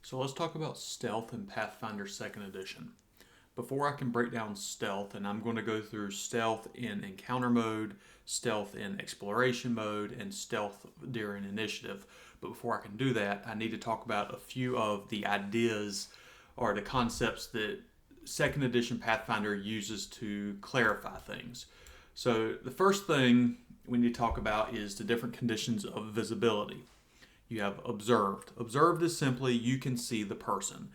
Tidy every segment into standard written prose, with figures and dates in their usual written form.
So let's talk about stealth in Pathfinder 2nd Edition. Before I can break down stealth, and I'm going to go through stealth in encounter mode, stealth in exploration mode, and stealth during initiative. But before I can do that, I need to talk about a few of the ideas or the concepts that 2nd Edition Pathfinder uses to clarify things. So the first thing we need to talk about is the different conditions of visibility. You have observed. Observed is simply you can see the person.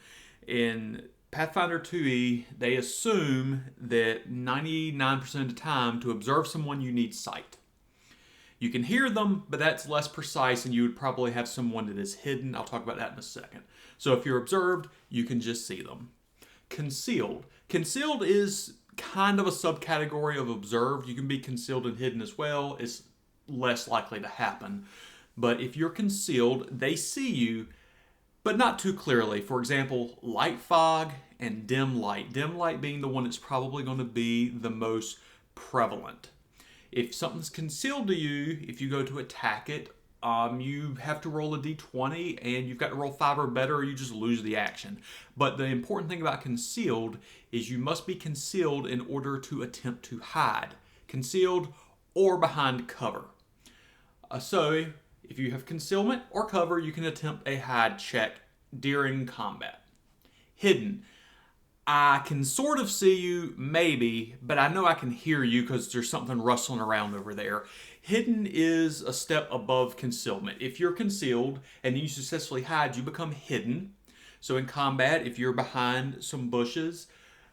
In Pathfinder 2e, they assume that 99% of the time to observe someone you need sight. You can hear them, but that's less precise and you would probably have someone that is hidden. I'll talk about that in a second. So if you're observed, you can just see them. Concealed. Concealed is kind of a subcategory of observed. You can be concealed and hidden as well. It's less likely to happen. But if you're concealed, they see you, but not too clearly. For example, light fog and dim light. Dim light being the one that's probably going to be the most prevalent. If something's concealed to you, if you go to attack it, you have to roll a d20 and you've got to roll 5 or better or you just lose the action. But the important thing about concealed is you must be concealed in order to attempt to hide. Concealed or behind cover. So if you have concealment or cover, you can attempt a hide check during combat. Hidden. I can sort of see you, maybe, but I know I can hear you because there's something rustling around over there. Hidden is a step above concealment. If you're concealed and you successfully hide, you become hidden. So in combat, if you're behind some bushes,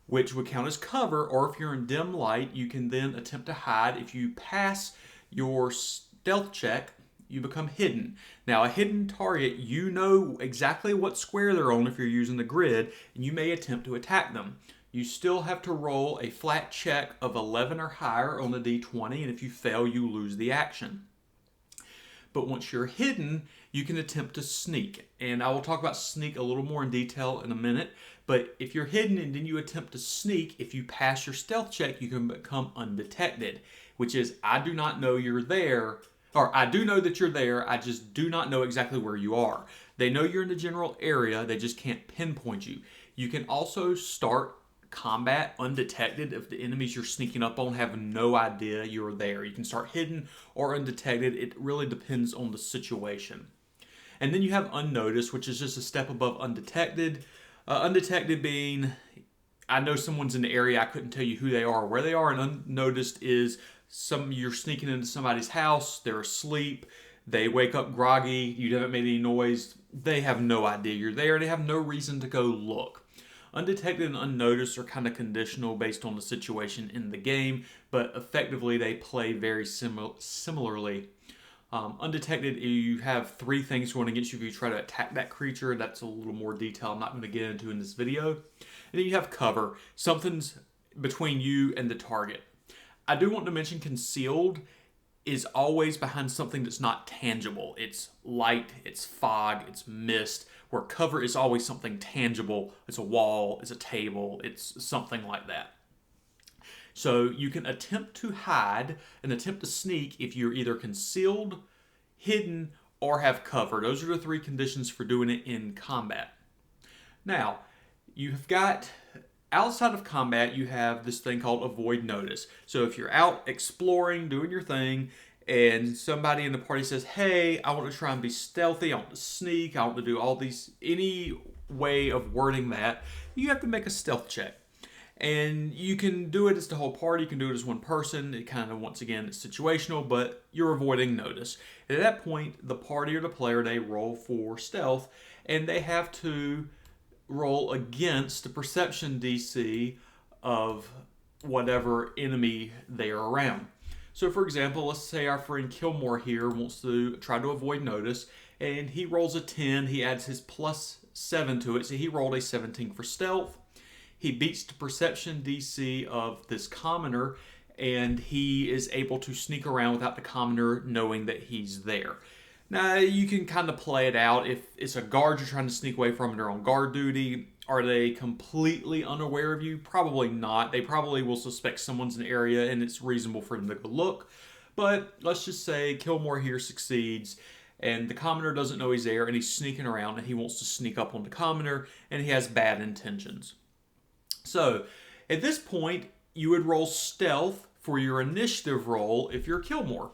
which would count as cover, or if you're in dim light, you can then attempt to hide. If you pass your stealth check, you become hidden. Now, a hidden target, you know exactly what square they're on if you're using the grid, and you may attempt to attack them. You still have to roll a flat check of 11 or higher on the d20, and if you fail, you lose the action. But once you're hidden, you can attempt to sneak. And I will talk about sneak a little more in detail in a minute. But if you're hidden and then you attempt to sneak, if you pass your stealth check, you can become undetected, which is, I do not know you're there, or I do know that you're there, I just do not know exactly where you are. They know you're in the general area, they just can't pinpoint you. You can also start combat undetected if the enemies you're sneaking up on have no idea you're there. You can start hidden or undetected. It really depends on the situation. And then you have unnoticed, which is just a step above undetected. Undetected being, I know someone's in the area, I couldn't tell you who they are or where they are, and unnoticed is you're sneaking into somebody's house, they're asleep, they wake up groggy, you haven't made any noise, they have no idea you're there, they have no reason to go look. Undetected and unnoticed are kind of conditional based on the situation in the game, but effectively they play very similarly. Undetected, you have 3 things going against you if you try to attack that creature. That's a little more detail I'm not going to get into in this video. And then you have cover. Something's between you and the target. I do want to mention concealed is always behind something that's not tangible. It's light, it's fog, it's mist, where cover is always something tangible. It's a wall, it's a table, it's something like that. So you can attempt to hide and attempt to sneak if you're either concealed, hidden, or have cover. Those are the 3 conditions for doing it in combat. Now, you've got, outside of combat, you have this thing called avoid notice. So if you're out exploring, doing your thing, and somebody in the party says, hey, I want to try and be stealthy, I want to sneak, I want to do all these, any way of wording that, you have to make a stealth check. And you can do it as the whole party, you can do it as one person. It kind of, once again, it's situational, but you're avoiding notice. And at that point, the party or the player, they roll for stealth, and they have to roll against the perception DC of whatever enemy they are around. So for example, let's say our friend Kilmore here wants to try to avoid notice, and he rolls a 10, he adds his +7 to it, so he rolled a 17 for stealth. He beats the perception DC of this commoner, and he is able to sneak around without the commoner knowing that he's there. Now, you can kind of play it out. If it's a guard you're trying to sneak away from and they're on guard duty, are they completely unaware of you? Probably not. They probably will suspect someone's in the area and it's reasonable for them to go look. But let's just say Kilmore here succeeds and the commoner doesn't know he's there, and he's sneaking around, and he wants to sneak up on the commoner, and he has bad intentions. So at this point, you would roll stealth for your initiative roll if you're Killmore.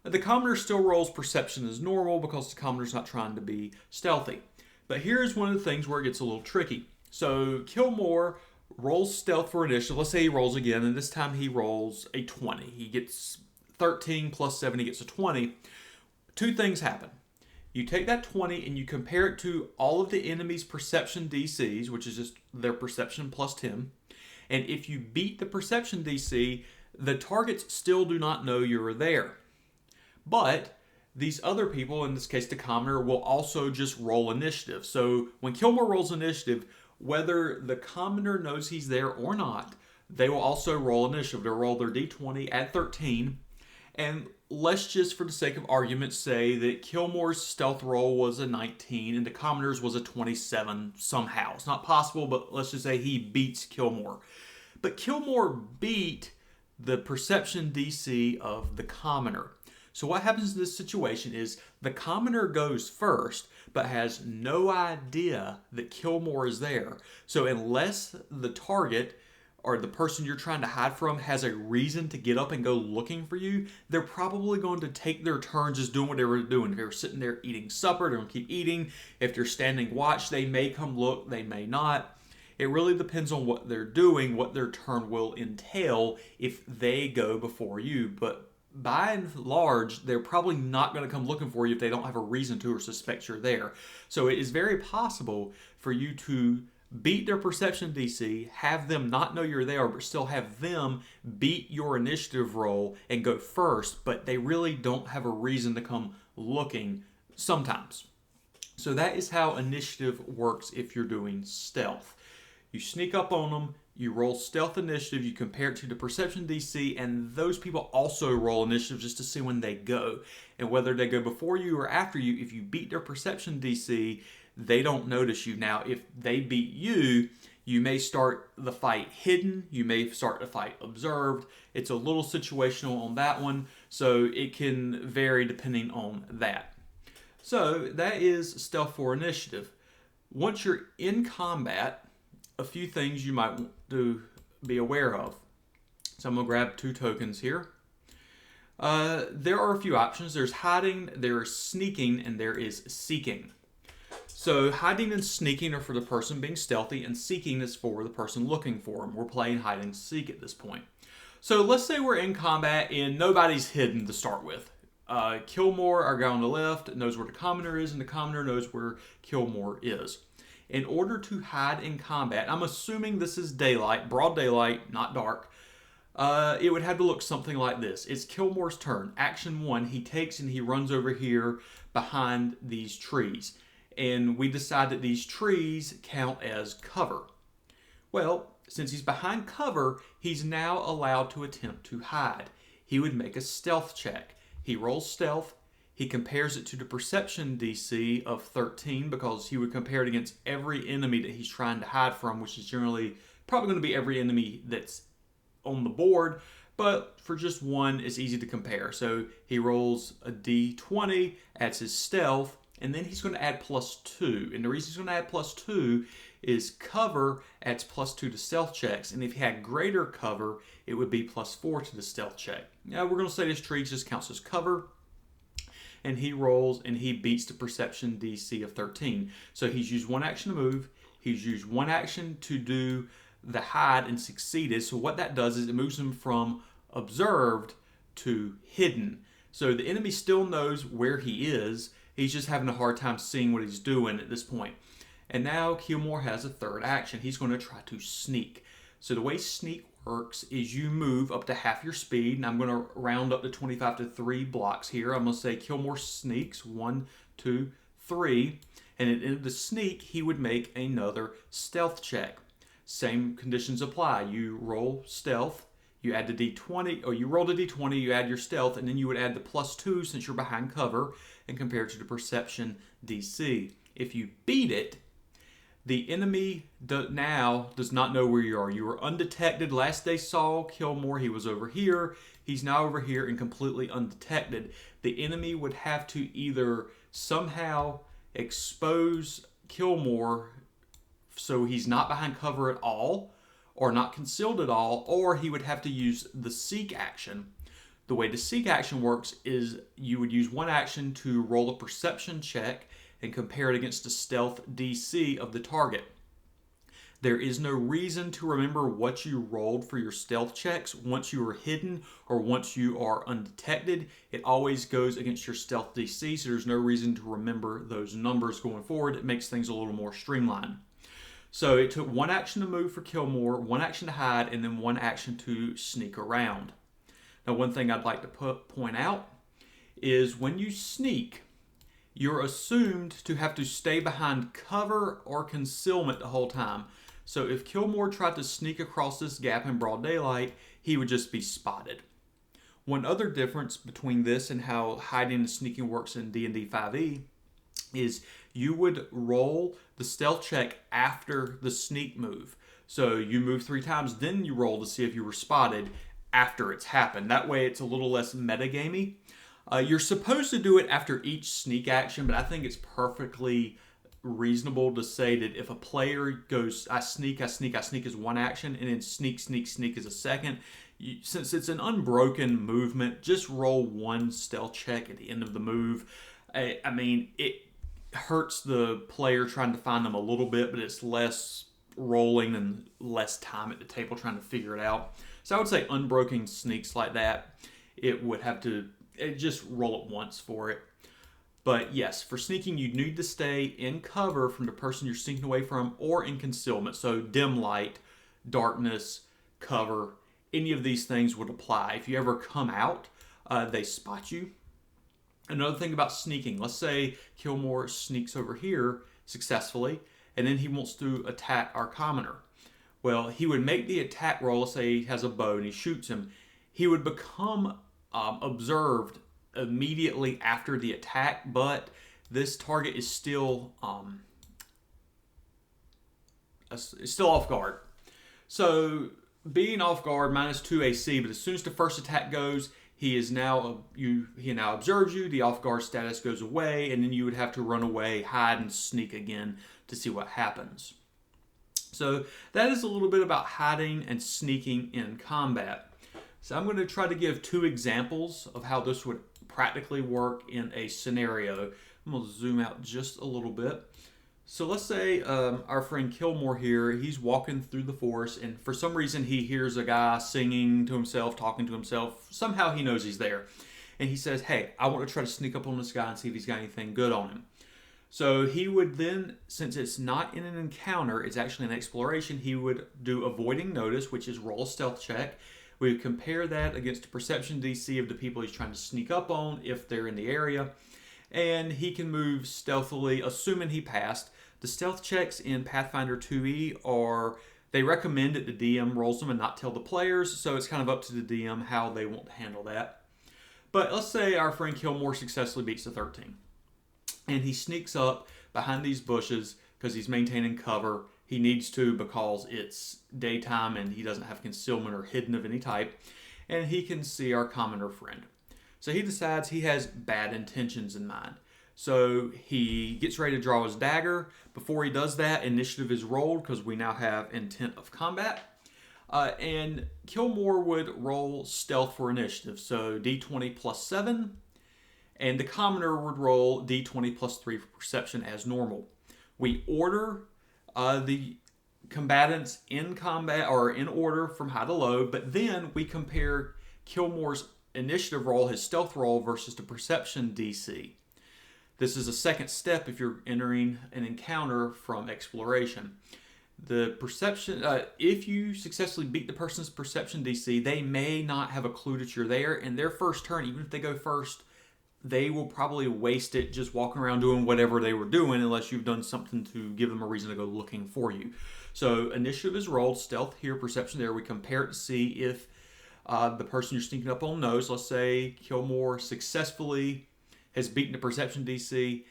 The commoner still rolls perception as normal because the commoner's not trying to be stealthy. But here's one of the things where it gets a little tricky. So Killmore rolls stealth for initiative. Let's say he rolls again, and this time he rolls a 20. He gets 13 plus 7, he gets a 20. Two things happen. You take that 20 and you compare it to all of the enemy's perception DCs, which is just their perception plus 10. And if you beat the perception DC, the targets still do not know you're there. But these other people, in this case the commoner, will also just roll initiative. So when Killmore rolls initiative, whether the commoner knows he's there or not, they will also roll initiative. They'll roll their d20 at 13. And let's just, for the sake of argument, say that Killmore's stealth roll was a 19 and the commoner's was a 27 somehow. It's not possible, but let's just say he beats Killmore. But Killmore beat the perception DC of the commoner. So what happens in this situation is the commoner goes first, but has no idea that Killmore is there. So unless the target or the person you're trying to hide from has a reason to get up and go looking for you, they're probably going to take their turns just doing what they were doing. If they were sitting there eating supper, they're going to keep eating. If they're standing watch, they may come look, they may not. It really depends on what they're doing, what their turn will entail if they go before you. But by and large, they're probably not going to come looking for you if they don't have a reason to or suspect you're there. So it is very possible for you to beat their perception DC, have them not know you're there, but still have them beat your initiative roll and go first, but they really don't have a reason to come looking sometimes. So that is how initiative works if you're doing stealth. You sneak up on them, you roll stealth initiative, you compare it to the perception DC, and those people also roll initiative just to see when they go. And whether they go before you or after you, if you beat their perception DC, they don't notice you. Now, if they beat you, you may start the fight hidden, you may start the fight observed. It's a little situational on that one, so it can vary depending on that. So that is stealth for initiative. Once you're in combat, a few things you might want to be aware of. So I'm going to grab 2 tokens here. There are a few options. There's hiding, there is sneaking, and there is seeking. So hiding and sneaking are for the person being stealthy, and seeking is for the person looking for them. We're playing hide and seek at this point. So let's say we're in combat and nobody's hidden to start with. Killmore, our guy on the left, knows where the commoner is, and the commoner knows where Killmore is. In order to hide in combat, I'm assuming this is daylight, broad daylight, not dark. It would have to look something like this. It's Killmore's turn. Action 1, he takes and he runs over here behind these trees. And we decide that these trees count as cover. Well, since he's behind cover, he's now allowed to attempt to hide. He would make a stealth check. He rolls stealth. He compares it to the perception DC of 13 because he would compare it against every enemy that he's trying to hide from, which is generally probably going to be every enemy that's on the board. But for just one, it's easy to compare. So he rolls a d20, adds his stealth, and then he's going to add +2. And the reason he's going to add +2 is cover adds +2 to stealth checks. And if he had greater cover, it would be +4 to the stealth check. Now we're going to say this tree just counts as cover. And he rolls and he beats the perception DC of 13. So he's used one action to move. He's used one action to do the hide and succeeded. So what that does is it moves him from observed to hidden. So the enemy still knows where he is. He's just having a hard time seeing what he's doing at this point. And now Killmore has a third action. He's going to try to sneak. So the way sneak works is you move up to half your speed, and I'm going to round up to 25 to 3 blocks here. I'm going to say Killmore sneaks 1, 2, 3, and at the end of the sneak, he would make another stealth check. Same conditions apply. You roll stealth, you add the d20, or you roll the d20, you add your stealth, and then you would add the +2 since you're behind cover and compare it to the perception DC. If you beat it, the enemy now does not know where you are. You were undetected. Last they saw Killmore, he was over here. He's now over here and completely undetected. The enemy would have to either somehow expose Kilmore so he's not behind cover at all, or not concealed at all, or he would have to use the seek action. The way the seek action works is you would use one action to roll a perception check and compare it against the stealth DC of the target. There is no reason to remember what you rolled for your stealth checks once you are hidden or once you are undetected. It always goes against your stealth DC, so there's no reason to remember those numbers going forward. It makes things a little more streamlined. So it took one action to move for Kilmore, one action to hide, and then one action to sneak around. Now, one thing I'd like to point out is when you sneak, you're assumed to have to stay behind cover or concealment the whole time. So if Kilmore tried to sneak across this gap in broad daylight, he would just be spotted. One other difference between this and how hiding and sneaking works in D&D 5e is you would roll the stealth check after the sneak move. So you move 3 times, then you roll to see if you were spotted after it's happened. That way it's a little less metagamey. You're supposed to do it after each sneak action, but I think it's perfectly reasonable to say that if a player goes, I sneak as one action, and then sneak is a second. Since it's an unbroken movement, just roll one stealth check at the end of the move. I mean, it hurts the player trying to find them a little bit, but it's less rolling and less time at the table trying to figure it out. So I would say unbroken sneaks like that, it would have to just roll it once for it. But yes, for sneaking, you need to stay in cover from the person you're sneaking away from or in concealment. So dim light, darkness, cover, any of these things would apply. If you ever come out, they spot you. Another thing about sneaking, let's say Kilmore sneaks over here successfully, and then he wants to attack our commoner. Well, he would make the attack roll. Let's say he has a bow and he shoots him. He would become observed immediately after the attack, but this target is still off guard. So being off guard, -2 AC, but as soon as the first attack goes, he now observes you. The off guard status goes away, and then you would have to run away, hide, and sneak again to see what happens. So that is a little bit about hiding and sneaking in combat. So I'm going to try to give 2 examples of how this would practically work in a scenario. I'm going to zoom out just a little bit. So let's say our friend Kilmore here, he's walking through the forest, and for some reason he hears a guy singing to himself, talking to himself. Somehow he knows he's there. And he says, hey, I want to try to sneak up on this guy and see if he's got anything good on him. So he would then, since it's not in an encounter, it's actually an exploration, he would do avoiding notice, which is roll a stealth check. We would compare that against the perception DC of the people he's trying to sneak up on if they're in the area. And he can move stealthily, assuming he passed. The stealth checks in Pathfinder 2e they recommend that the DM rolls them and not tell the players, so it's kind of up to the DM how they want to handle that. But let's say our friend Kilmore successfully beats the 13. And he sneaks up behind these bushes because he's maintaining cover. He needs to because it's daytime and he doesn't have concealment or hidden of any type. And he can see our commoner friend. So he decides he has bad intentions in mind. So he gets ready to draw his dagger. Before he does that, initiative is rolled because we now have intent of combat. And Kilmore would roll stealth for initiative. So D20 plus 7. And the commoner would roll D20 plus 3 for perception as normal. We order the combatants in combat or in order from high to low, but then we compare Kilmore's initiative roll, his stealth roll, versus the perception DC. This is a second step if you're entering an encounter from exploration. The perception, if you successfully beat the person's perception DC, they may not have a clue that you're there, and their first turn, even if they go first, they will probably waste it just walking around doing whatever they were doing unless you've done something to give them a reason to go looking for you. So initiative is rolled, stealth here, perception there. We compare it to see if the person you're sneaking up on knows. Let's say Kilmore successfully has beaten the perception DC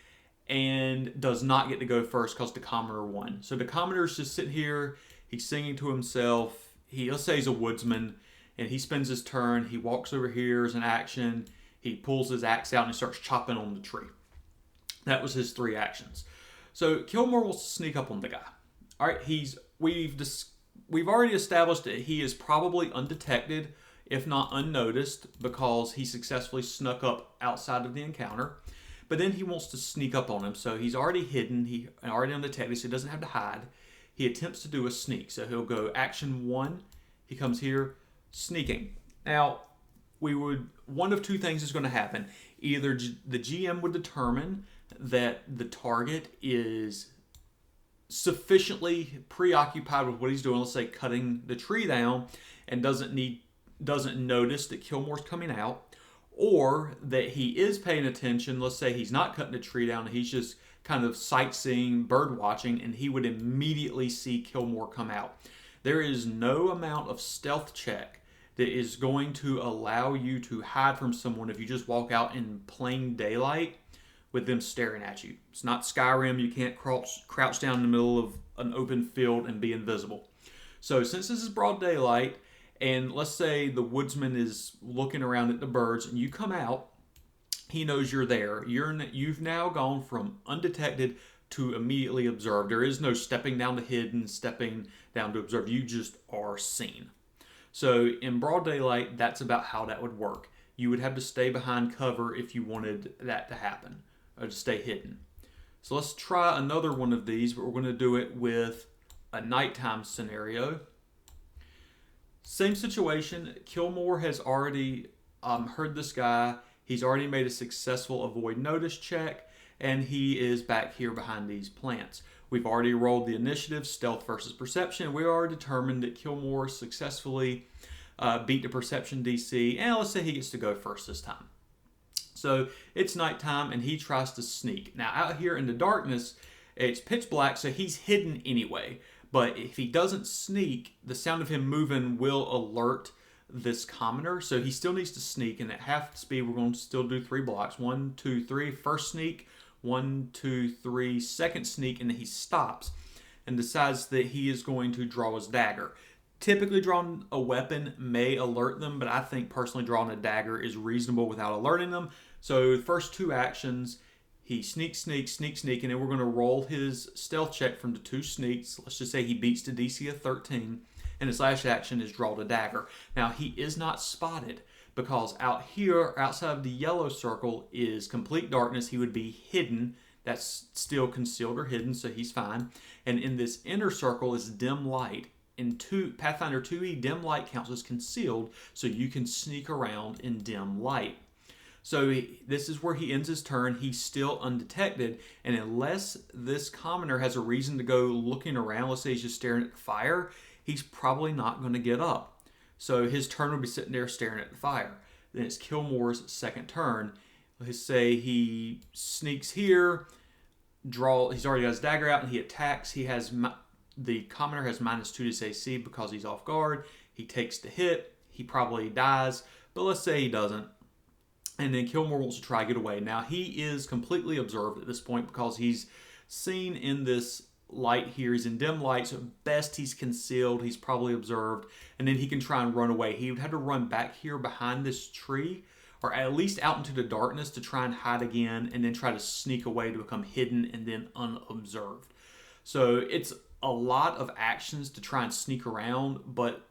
and does not get to go first because the commoner won. So the commoner's just sitting here, he's singing to himself. Let's say he's a woodsman, and he spends his turn. He walks over here as an action. He pulls his axe out and he starts chopping on the tree. That was his 3 actions. So Kilmore wants to sneak up on the guy. All right, we've already established that he is probably undetected, if not unnoticed, because he successfully snuck up outside of the encounter. But then he wants to sneak up on him, so he's already hidden, he already undetected, so he doesn't have to hide. He attempts to do a sneak, so he'll go action 1. He comes here, sneaking. Now, one of 2 things is going to happen. Either the GM would determine that the target is sufficiently preoccupied with what he's doing, let's say cutting the tree down, and doesn't notice that Kilmore's coming out, or that he is paying attention. Let's say he's not cutting the tree down, he's just kind of sightseeing, bird watching, and he would immediately see Kilmore come out. There is no amount of stealth check that is going to allow you to hide from someone if you just walk out in plain daylight with them staring at you. It's not Skyrim. You can't crouch down in the middle of an open field and be invisible. So since this is broad daylight, and let's say the woodsman is looking around at the birds and you come out, he knows you're there. You've now gone from undetected to immediately observed. There is no stepping down to hidden, stepping down to observe. You just are seen. So in broad daylight, that's about how that would work. You would have to stay behind cover if you wanted that to happen, or to stay hidden. So let's try another one of these, but we're going to do it with a nighttime scenario. Same situation. Kilmore has already heard this guy. He's already made a successful avoid notice check, and he is back here behind these plants. We've already rolled the initiative, stealth versus perception. We are determined that Kilmore successfully beat the perception DC, and let's say he gets to go first this time. So it's nighttime, and he tries to sneak. Now out here in the darkness, it's pitch black, so he's hidden anyway. But if he doesn't sneak, the sound of him moving will alert this commoner. So he still needs to sneak, and at half speed, we're going to still do 3 blocks. 1, 2, 3, first sneak. 1, 2, 3, second sneak, and then he stops and decides that he is going to draw his dagger. Typically, drawing a weapon may alert them, but I think personally drawing a dagger is reasonable without alerting them. So the first 2 actions, he sneak, sneak, sneak, sneak, and then we're going to roll his stealth check from the 2 sneaks. Let's just say he beats the DC of 13, and his last action is draw the dagger. Now, he is not spotted, because out here, outside of the yellow circle, is complete darkness. He would be hidden. That's still concealed or hidden, so he's fine. And in this inner circle is dim light. In Pathfinder 2e, dim light counts as concealed, so you can sneak around in dim light. So this is where he ends his turn. He's still undetected, and unless this commoner has a reason to go looking around, let's say he's just staring at the fire, he's probably not going to get up. So his turn will be sitting there staring at the fire. Then it's Kilmore's second turn. Let's say he sneaks here, he's already got his dagger out, and he attacks. The commoner has -2 to his AC because he's off guard. He takes the hit. He probably dies, but let's say he doesn't. And then Kilmore wants to try to get away. Now he is completely observed at this point because he's seen in this light here. He's in dim light, so at best he's concealed. He's probably observed, and then he can try and run away. He would have to run back here behind this tree, or at least out into the darkness to try and hide again, and then try to sneak away to become hidden and then unobserved. So it's a lot of actions to try and sneak around, but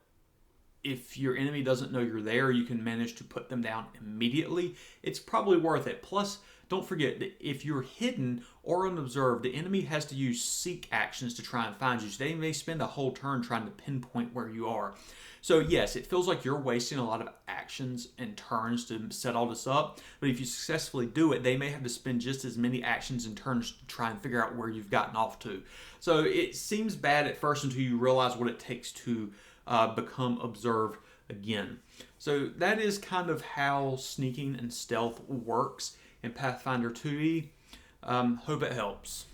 if your enemy doesn't know you're there, you can manage to put them down immediately. It's probably worth it. Plus, don't forget that if you're hidden or unobserved, the enemy has to use seek actions to try and find you. So they may spend a whole turn trying to pinpoint where you are. So yes, it feels like you're wasting a lot of actions and turns to set all this up. But if you successfully do it, they may have to spend just as many actions and turns to try and figure out where you've gotten off to. So it seems bad at first until you realize what it takes to become observed again. So that is kind of how sneaking and stealth works in Pathfinder 2e. Hope it helps.